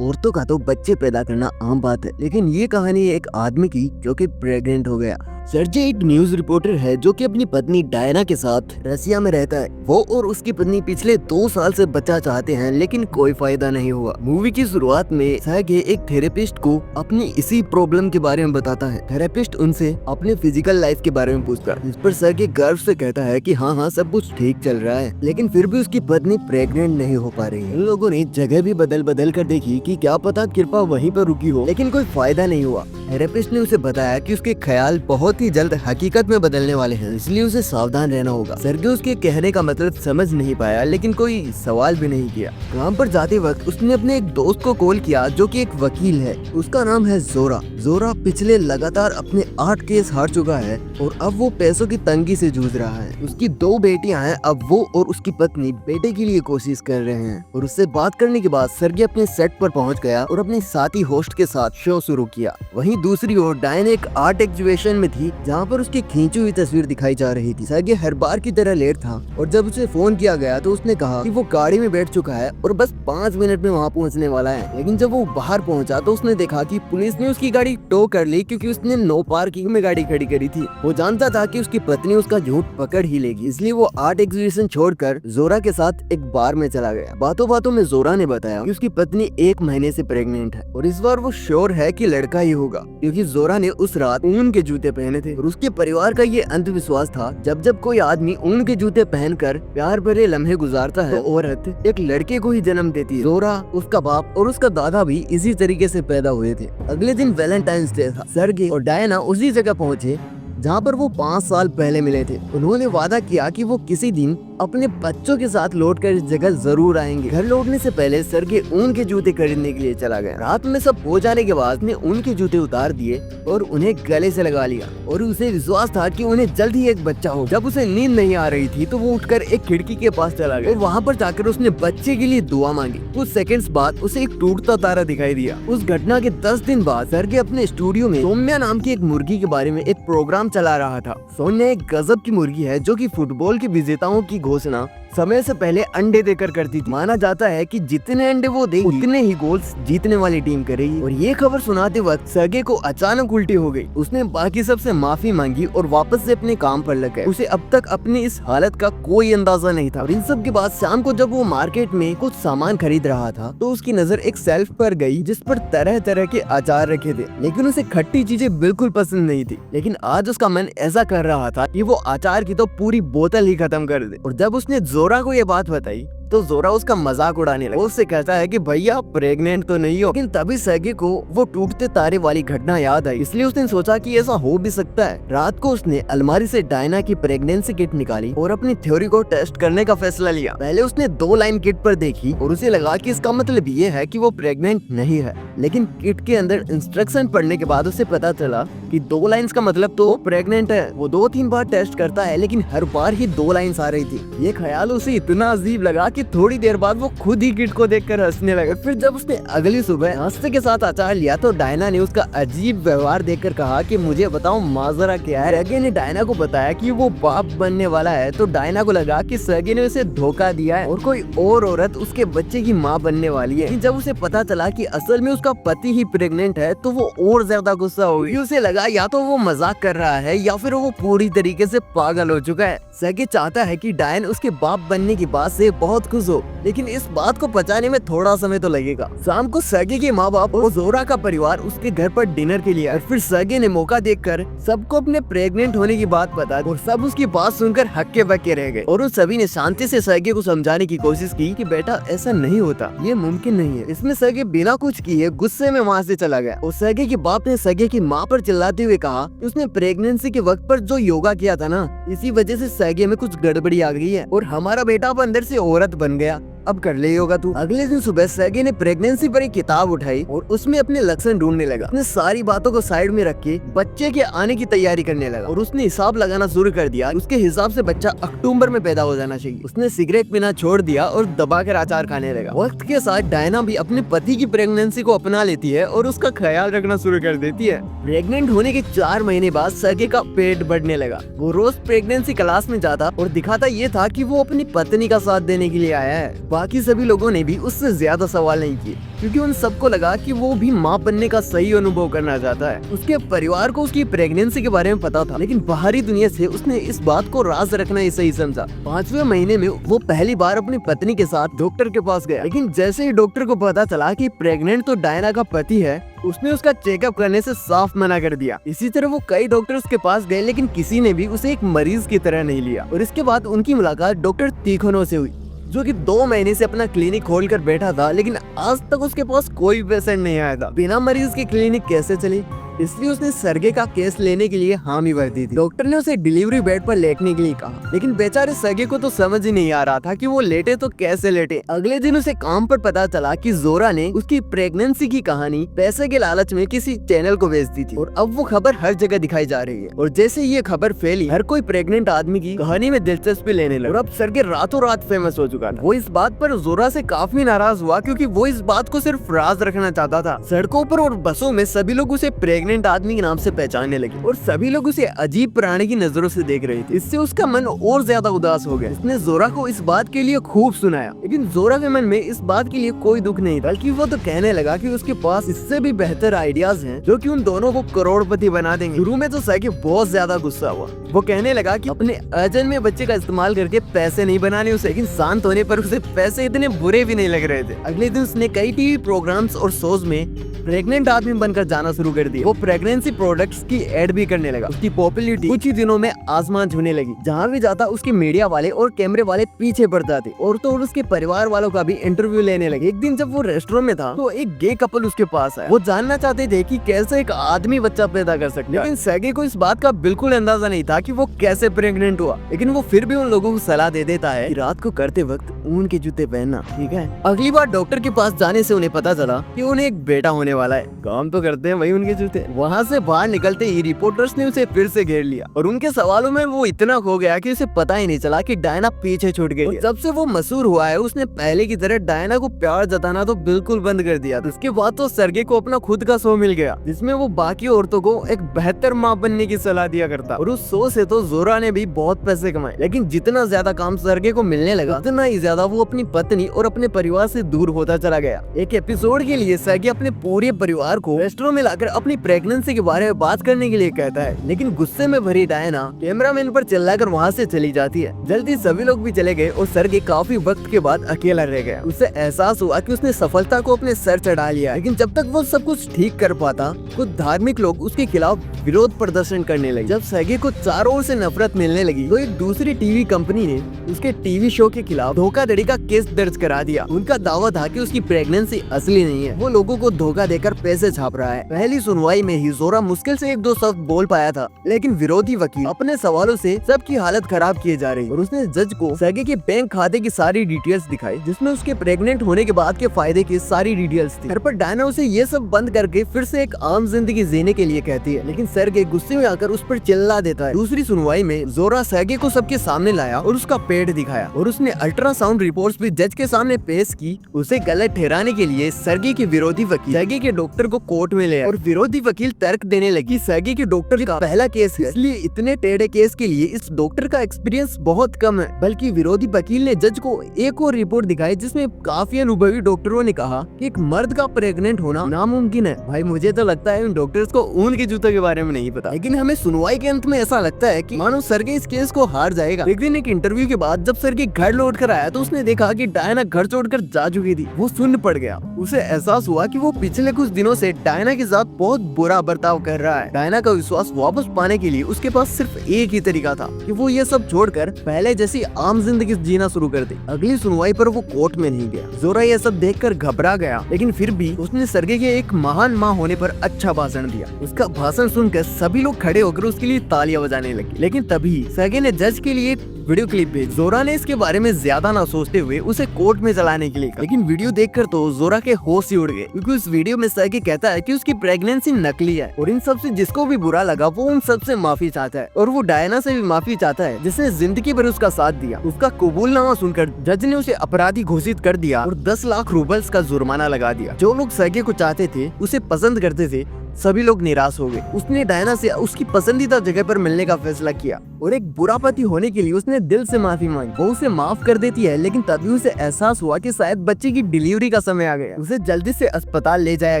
औरतों का तो बच्चे पैदा करना आम बात है, लेकिन ये कहानी एक आदमी की जो कि प्रेग्नेंट हो गया। सर्जी एक न्यूज रिपोर्टर है जो कि अपनी पत्नी डायना के साथ रसिया में रहता है। वो और उसकी पत्नी पिछले 2 साल से बच्चा चाहते हैं, लेकिन कोई फायदा नहीं हुआ। मूवी की शुरुआत में सर्गे एक थेरेपिस्ट को अपनी इसी प्रॉब्लम के बारे में बताता है। थेरेपिस्ट उनसे अपने फिजिकल लाइफ के बारे में पूछता है, इस पर सर्गे गर्व से कहता है कि हाँ सब कुछ ठीक चल रहा है, लेकिन फिर भी उसकी पत्नी प्रेग्नेंट नहीं हो पा रही है। इन लोगों ने जगह भी बदल बदल कर देखी कि क्या पता कृपा वहीं पर रुकी हो, लेकिन कोई फायदा नहीं हुआ। थेरेपिस्ट ने उसे बताया कि उसके ख्याल बहुत ही जल्द हकीकत में बदलने वाले हैं, इसलिए उसे सावधान रहना होगा। सर्गे उसके कहने का मतलब समझ नहीं पाया, लेकिन कोई सवाल भी नहीं किया। काम पर जाते वक्त उसने अपने एक दोस्त को कॉल किया जो कि एक वकील है। उसका नाम है जोरा। जोरा पिछले लगातार अपने 8 केस हार चुका है और अब वो पैसों की तंगी से जूझ रहा है। उसकी 2 बेटियां हैं, अब वो और उसकी पत्नी बेटे के लिए कोशिश कर रहे हैं। और उससे बात करने के बाद सर्गे अपने सेट पर पहुंच गया और अपने साथी होस्ट के साथ शो शुरू किया। वहीं दूसरी ओर डायन एक आर्ट एग्जीबिशन में थी जहां पर उसकी खींची हुई तस्वीर दिखाई जा रही थी। सर्गे हर बार की तरह लेट था और जब उसे फोन किया गया तो उसने कहा कि वो गाड़ी में बैठ चुका है और बस 5 मिनट में वहां पहुंचने वाला है। लेकिन जब वो बाहर पहुंचा तो उसने देखा कि पुलिस ने उसकी गाड़ी टो कर ली, क्योंकि उसने नो पार्किंग में गाड़ी खड़ी करी थी। वो जानता था कि उसकी पत्नी उसका झूठ पकड़ ही लेगी, इसलिए वो आर्ट एग्जीबिशन छोड़कर जोरा के साथ एक बार में चला गया। बातों बातों में जोरा ने बताया कि उसकी पत्नी 1 महीने से प्रेग्नेंट है और इस बार वो श्योर है कि लड़का ही होगा, क्योंकि जोरा ने उस रात ऊन के जूते पहने थे। और उसके परिवार का ये अंधविश्वास था, जब कोई आदमी ऊन के जूते पहनकर प्यार भरे लम्हे गुजारता है तो औरत एक लड़के को ही जन्म देती है। जोरा, उसका बाप और उसका दादा भी इसी तरीके से पैदा हुए थे। अगले दिन वैलेंटाइंस डे था। सर्गे और डायना उसी जगह पहुंचे जहाँ पर वो 5 साल पहले मिले थे। उन्होंने वादा किया कि वो किसी दिन अपने बच्चों के साथ लौटकर इस जगह जरूर आएंगे। घर लौटने से पहले सर्गे ऊन के जूते खरीदने के लिए चला गया। रात में सब हो जाने के बाद उसने ऊन के जूते उतार दिए और उन्हें गले से लगा लिया और उसे विश्वास था कि उन्हें जल्द ही एक बच्चा हो। जब उसे नींद नहीं आ रही थी तो वो उठकर एक खिड़की के पास चला गया और वहाँ पर जाकर उसने बच्चे के लिए दुआ मांगी। कुछ सेकंड्स बाद उसे एक टूटता तारा दिखाई दिया। उस घटना के 10 दिन बाद सर्गे अपने स्टूडियो में सोम्या नाम की एक मुर्गी के बारे में एक प्रोग्राम चला रहा था। सोनिया एक गजब की मुर्गी है जो कि फुटबॉल के विजेताओं की घोषणा समय से पहले अंडे देकर करती थी। माना जाता है कि जितने अंडे वो देगी उतने ही गोल्स जीतने वाली टीम करेगी। और ये खबर सुनाते वक्त सर्गे को अचानक उल्टी हो गई। उसने बाकी सबसे माफी मांगी और वापस से अपने काम पर लग गए। उसे अब तक अपनी इस हालत का कोई अंदाजा नहीं था। और इन सब के बाद शाम को जब वो मार्केट में कुछ सामान खरीद रहा था तो उसकी नजर एक शेल्फ पर गई जिस पर तरह तरह के अचार रखे थे, लेकिन उसे खट्टी चीजें बिल्कुल पसंद नहीं थी। लेकिन आज उसका मन ऐसा कर रहा था कि वो अचार की तो पूरी बोतल ही खत्म कर दे। और जब उसने जोरा को ये बात बताई तो जोरा उसका मजाक उड़ाने लगा। उससे कहता है कि भैया प्रेग्नेंट तो नहीं हो। लेकिन तभी सर्गे को वो टूटते तारे वाली घटना याद आई, इसलिए उसने सोचा कि ऐसा हो भी सकता है। रात को उसने अलमारी से डायना की प्रेगनेंसी किट निकाली और अपनी थ्योरी को टेस्ट करने का फैसला लिया। पहले उसने 2 लाइन किट पर देखी और उसे लगा कि इसका मतलब ये है कि वो प्रेग्नेंट नहीं है। लेकिन किट के अंदर इंस्ट्रक्शन पढ़ने के बाद उसे पता चला कि 2 लाइन्स का मतलब तो प्रेग्नेंट है। वो 2-3 बार टेस्ट करता है, लेकिन हर बार ही 2 लाइन्स आ रही थी। ये ख्याल उसे इतना अजीब लगा कि थोड़ी देर बाद वो खुद ही किट को देखकर हंसने लगा। फिर जब उसने अगली सुबह नाश्ते के साथ अचार लिया तो डायना ने उसका अजीब व्यवहार देखकर कहा कि मुझे बताओ माजरा क्या है। सर्गे ने डायना को बताया कि वो बाप बनने वाला है, तो डायना को लगा कि सर्गे ने उसे धोखा दिया है और कोई और औरत उसके बच्चे की माँ बनने वाली है। जब उसे पता चला कि असल में उसका पति ही प्रेग्नेंट है तो वो और ज्यादा गुस्सा हो गई। उसे लगा या तो वो मजाक कर रहा है या फिर वो पूरी तरीके से पागल हो चुका है। सर्गे चाहता है कि डायन उसके बाप बनने की बात से बहुत खुश हो, लेकिन इस बात को पचाने में थोड़ा समय तो लगेगा। शाम को सर्गे के माँ बाप और जोरा का परिवार उसके घर पर डिनर के लिए आए। फिर सर्गे ने मौका देखकर सबको अपने प्रेग्नेंट होने की बात बता दी और सब उसकी बात सुनकर हक्के बक्के रह गए। और उन सभी ने शांति से सर्गे को समझाने की कोशिश की कि बेटा ऐसा नहीं होता, ये मुमकिन नहीं है। इसमें सर्गे बिना कुछ किए गुस्से में वहाँ से चला गया। और सर्गे के बाप ने सर्गे की माँ पर चिल्लाते हुए कहा कि उसने प्रेगनेंसी के वक्त पर जो योगा किया था ना, इसी वजह से सर्गे में कुछ गड़बड़ी आ गई है और हमारा बेटा अब अंदर से औरत बन गया। अब कर ले होगा तू। अगले दिन सुबह सर्गे ने प्रेगनेंसी पर एक किताब उठाई और उसमें अपने लक्षण ढूंढने लगा। उसने सारी बातों को साइड में रख के बच्चे के आने की तैयारी करने लगा और उसने हिसाब लगाना शुरू कर दिया। उसके हिसाब से बच्चा अक्टूबर में पैदा हो जाना चाहिए। उसने सिगरेट पीना छोड़ दिया और दबाकर अचार खाने लगा। वक्त के साथ डायना भी अपने पति की प्रेगनेंसी को अपना लेती है और उसका ख्याल रखना शुरू कर देती है। प्रेग्नेंट होने के 4 महीने बाद सर्गे का पेट बढ़ने लगा। वो रोज प्रेगनेंसी क्लास में जाता और दिखाता ये था कि वो अपनी पत्नी का साथ देने के लिए आया है। बाकी सभी लोगों ने भी उससे ज्यादा सवाल नहीं किए, क्योंकि उन सबको लगा कि वो भी माँ बनने का सही अनुभव करना चाहता है। उसके परिवार को उसकी प्रेगनेंसी के बारे में पता था, लेकिन बाहरी दुनिया से उसने इस बात को राज रखना ही सही समझा। 5वें महीने में वो पहली बार अपनी पत्नी के साथ डॉक्टर के पास गया, लेकिन जैसे ही डॉक्टर को पता चला कि प्रेग्नेंट तो डायना का पति है, उसने उसका चेकअप करने से साफ मना कर दिया। इसी तरह वो कई डॉक्टर्स के पास गए, लेकिन किसी ने भी उसे एक मरीज की तरह नहीं लिया। और इसके बाद उनकी मुलाकात डॉक्टर तिखोनो से हुई, जो कि 2 महीने से अपना क्लिनिक खोलकर बैठा था, लेकिन आज तक उसके पास कोई पेशेंट नहीं आया था। बिना मरीज की क्लिनिक कैसे चली, इसलिए उसने सर्गे का केस लेने के लिए हामी भर दी थी। डॉक्टर ने उसे डिलीवरी बेड पर लेटने के लिए कहा, लेकिन बेचारे सर्गे को तो समझ ही नहीं आ रहा था कि वो लेटे तो कैसे लेटे। अगले दिन उसे काम पर पता चला कि जोरा ने उसकी प्रेगनेंसी की कहानी पैसे के लालच में किसी चैनल को बेच दी थी, और अब वो खबर हर जगह दिखाई जा रही है। और जैसे ये खबर फैली, हर कोई प्रेग्नेंट आदमी की कहानी में दिलचस्पी लेने लगा, और अब सर्गे रातों रात फेमस हो चुका था। वो इस बात पर जोरा से काफी नाराज हुआ, क्योंकि वो इस बात को सिर्फ राज रखना चाहता था। सड़कों पर और बसों में सभी लोग उसे प्रेग्नेंट आदमी के नाम से पहचानने लगे, और सभी लोग उसे अजीब प्राणी की नजरों से देख रहे थे। इससे उसका मन और ज्यादा उदास हो गया। उसने जोरा को इस बात के लिए खूब सुनाया, लेकिन जोरा के मन में इस बात के लिए कोई दुख नहीं, बल्कि वो तो कहने लगा कि उसके पास इससे भी बेहतर आइडियाज हैं, जो कि उन दोनों को करोड़पति बना देंगे। शुरू में तो सर्गे बहुत ज्यादा गुस्सा हुआ। वो कहने लगा कि अपने अजन्मे बच्चे का इस्तेमाल करके पैसे नहीं बनाने उसे, लेकिन शांत होने पर उसे पैसे इतने बुरे भी नहीं लग रहे थे। अगले दिन उसने कई टीवी प्रोग्राम्स और शोज में प्रेग्नेंट आदमी बनकर जाना शुरू कर दिया। वो प्रेगनेंसी प्रोडक्ट्स की एड भी करने लगा। उसकी पॉपुलैरिटी कुछ ही दिनों में आसमान छूने लगी। जहाँ भी जाता उसके मीडिया वाले और कैमरे वाले पीछे पड़ जाते, और तो और उसके परिवार वालों का भी इंटरव्यू लेने लगे। एक दिन जब वो रेस्टोरेंट में था, तो एक गे कपल उसके पास आया। वो जानना चाहते थे कि कैसे एक आदमी बच्चा पैदा कर सकता है, लेकिन सर्गे को इस बात का बिल्कुल अंदाजा नहीं था कि वो कैसे प्रेग्नेंट हुआ। लेकिन वो फिर भी उन लोगों को सलाह दे देता है कि रात को करते वक्त ऊन के जूते पहनना, ठीक है। अगली बार डॉक्टर के पास जाने से उन्हें पता चला कि उन्हें एक बेटा होने वाला है। काम तो करते हैं वही उनके जूते। वहाँ से बाहर निकलते ही रिपोर्टर्स ने उसे फिर से घेर लिया, और उनके सवालों में वो इतना खो गया कि उसे पता ही नहीं चला कि डायना पीछे छूट गई। जब से वो मशहूर हुआ है, उसने पहले की तरह डायना को प्यार जताना तो बिल्कुल बंद कर दिया। उसके बाद तो सर्गे को अपना खुद का शो मिल गया, जिसमें वो बाकी औरतों को एक बेहतर माँ बनने की सलाह दिया करता। और उस शो से तो जोरा ने भी बहुत पैसे कमाए, लेकिन जितना ज्यादा काम सर्गे को मिलने लगा, उतना ही ज्यादा वो अपनी पत्नी और अपने परिवार से दूर होता चला गया। एक एपिसोड के लिए सर्गे अपने पूरे परिवार को रेस्टोरेंट में लाकर अपनी प्रेगनेंसी के बारे में बात करने के लिए कहता है, लेकिन गुस्से में भरी डायना कैमरामैन पर चिल्लाकर वहाँ से चली जाती है। जल्दी सभी लोग भी चले गए, और सर्गे काफी वक्त के बाद अकेला रह गया। उसे एहसास हुआ कि उसने सफलता को अपने सर चढ़ा लिया, लेकिन जब तक वो सब कुछ ठीक कर पाता, कुछ धार्मिक लोग उसके खिलाफ विरोध प्रदर्शन करने लगे। जब सर्गे को चारों ओर से नफरत मिलने लगी, तो एक दूसरी टीवी कंपनी ने उसके टीवी शो के खिलाफ धोखाधड़ी का केस दर्ज करा दिया। उनका दावा था कि उसकी प्रेगनेंसी असली नहीं है, वो लोगों को धोखा देकर पैसे छाप रहा है। पहली सुनवाई में ही जोरा मुश्किल से 1-2 शब्द बोल पाया था, लेकिन विरोधी वकील अपने सवालों से सबकी हालत खराब किए जा रही, और उसने जज को सर्गे के बैंक खाते की सारी डिटेल्स दिखाई, जिसमें उसके प्रेग्नेंट होने के बाद के फायदे की सारी डिटेल्स थी। घर पर डायना उसे ये सब बंद करके फिर से एक आम जिंदगी जीने के लिए कहती है, लेकिन सर्गे गुस्से में आकर उस पर चिल्ला देता है। दूसरी सुनवाई में जोरा सर्गे को सबके सामने लाया और उसका पेट दिखाया, और उसने अल्ट्रासाउंड रिपोर्ट्स भी जज के सामने पेश की। उसे गलत ठहराने के लिए सर्गे के विरोधी वकील सर्गे के डॉक्टर को कोर्ट में ले आए, और विरोधी वकील तर्क देने लगी, सर्गे के डॉक्टर का पहला केस है, इसलिए इतने टेढ़े केस के लिए इस डॉक्टर का एक्सपीरियंस बहुत कम है। बल्कि विरोधी वकील ने जज को एक और रिपोर्ट दिखाई, जिसमें काफी अनुभवी डॉक्टरों ने कहा कि एक मर्द का प्रेग्नेंट होना नामुमकिन है। भाई मुझे तो लगता है उन डॉक्टर्स को ऊन के जूतों के बारे में नहीं पता, लेकिन हमें सुनवाई के अंत में ऐसा लगता है कि मानो सर्गे इस केस को हार जाएगा। एक दिन एक इंटरव्यू के बाद जब सर्गे घर लौट कर आया, तो उसने देखा कि डायना घर छोड़कर जा चुकी थी। वो सुन्न पड़ गया। उसे एहसास हुआ कि वो पिछले कुछ दिनों से डायना के साथ बहुत बुरा बर्ताव कर रहा है। डायना का विश्वास वापस पाने के लिए उसके पास सिर्फ एक ही तरीका था कि वो ये सब छोड़कर पहले जैसी आम जिंदगी जीना शुरू कर दे। अगली सुनवाई पर वो कोर्ट में नहीं गया। जोरा ये सब देखकर घबरा गया, लेकिन फिर भी उसने सर्गे के एक महान माँ होने पर अच्छा भाषण दिया। उसका भाषण सुनकर सभी लोग खड़े होकर उसके लिए तालियां बजाने लगे, लेकिन तभी सर्गे ने जज के लिए वीडियो क्लिप भेज। जोरा ने इसके बारे में ज्यादा ना सोचते हुए उसे कोर्ट में चलाने के लिए कहा, लेकिन वीडियो देखकर तो जोरा के होश ही उड़ गए, क्योंकि उस वीडियो में सर्गे कहता है कि उसकी प्रेगनेंसी नकली है, और इन सब से जिसको भी बुरा लगा वो उन सब से माफी चाहता है, और वो डायना से भी माफी चाहता है जिसने जिंदगी भर उसका साथ दिया। उसका कबूलनामा सुनकर जज ने उसे अपराधी घोषित कर दिया और 10 लाख रूबल्स का जुर्माना लगा दिया। जो लोग सर्गे को चाहते थे, उसे पसंद करते थे, सभी लोग निराश हो गए। उसने डायना से उसकी पसंदीदा जगह पर मिलने का फैसला किया और एक बुरा पति होने के लिए उसने दिल से माफी मांगी। वो उसे माफ कर देती है, लेकिन तभी उसे एहसास हुआ कि शायद बच्चे की डिलीवरी का समय आ गया। उसे जल्दी से अस्पताल ले जाया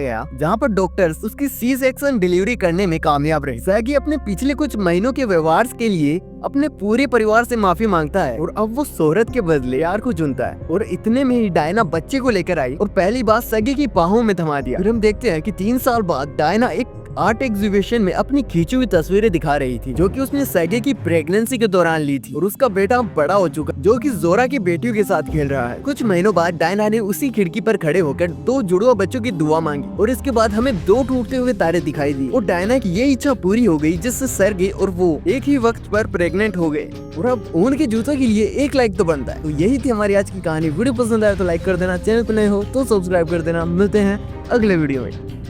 गया, जहाँ पर डॉक्टर्स उसकी सी सेक्शन डिलीवरी करने में कामयाब रहे। सैगी अपने पिछले कुछ महीनों के व्यवहार के लिए अपने पूरे परिवार से माफी मांगता है और अब वो शोहरत के बदले यार को चुनता है। और इतने में ही डायना बच्चे को लेकर आई और पहली बार सैगी की बाहों में थमा दिया। फिर हम देखते हैं कि 3 साल बाद डायना एक आर्ट एग्जीबिशन में अपनी खींची हुई तस्वीरें दिखा रही थी, जो कि उसने सैगे की प्रेगनेंसी के दौरान ली थी। और उसका बेटा बड़ा हो चुका, जो कि जोरा की बेटियों के साथ खेल रहा है। कुछ महीनों बाद डायना ने उसी खिड़की पर खड़े होकर 2 जुड़वा बच्चों की दुआ मांगी और इसके बाद हमें 2 टूटते हुए तारे दिखाई दी और डायना की ये इच्छा पूरी हो गई, जिससे सर्गे और वो एक ही वक्त पर प्रेग्नेंट हो गए। और अब उनके जूतों के लिए 1 लाइक तो बनता है। तो यही थी हमारी आज की कहानी। वीडियो पसंद आया तो लाइक कर देना, चैनल पर नए हो तो सब्सक्राइब कर देना। मिलते हैं अगले वीडियो में।